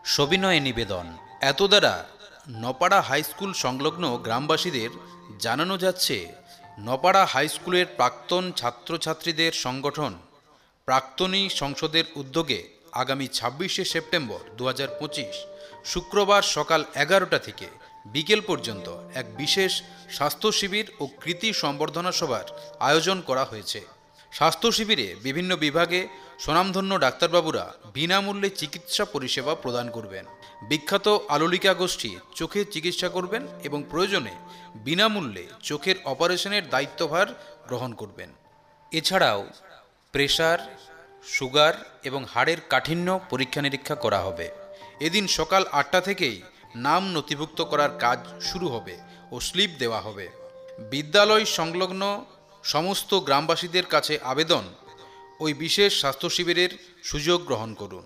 সবিনয়ে নিবেদন। এত দ্বারা নপাড়া হাই স্কুল সংলগ্ন গ্রামবাসীদের জানানো যাচ্ছে, নপাড়া হাই স্কুলের প্রাক্তন ছাত্রছাত্রীদের সংগঠন প্রাক্তনী সংসদের উদ্যোগে আগামী ২৬শে সেপ্টেম্বর ২০২৫ শুক্রবার সকাল ১১টা থেকে বিকেল পর্যন্ত এক বিশেষ স্বাস্থ্য শিবির ও কৃতি সম্বর্ধনা সভার আয়োজন করা হয়েছে। স্বাস্থ্য শিবিরে বিভিন্ন বিভাগে স্বনামধন্য ডাক্তারবাবুরা বিনামূল্যে চিকিৎসা পরিষেবা প্রদান করবেন। বিখ্যাত আলোলিকা গোষ্ঠী চোখের চিকিৎসা করবেন এবং প্রয়োজনে বিনামূল্যে চোখের অপারেশনের দায়িত্বভার গ্রহণ করবেন। এছাড়াও প্রেশার, সুগার এবং হাড়ের কাঠিন্য পরীক্ষা নিরীক্ষা করা হবে। এদিন সকাল ৮টা থেকেই নাম নথিভুক্ত করার কাজ শুরু হবে ও স্লিপ দেওয়া হবে। বিদ্যালয় সংলগ্ন সমস্ত গ্রামবাসীদের কাছে আবেদন, ওই বিশেষ স্বাস্থ্য শিবিরের সুযোগ গ্রহণ করুন।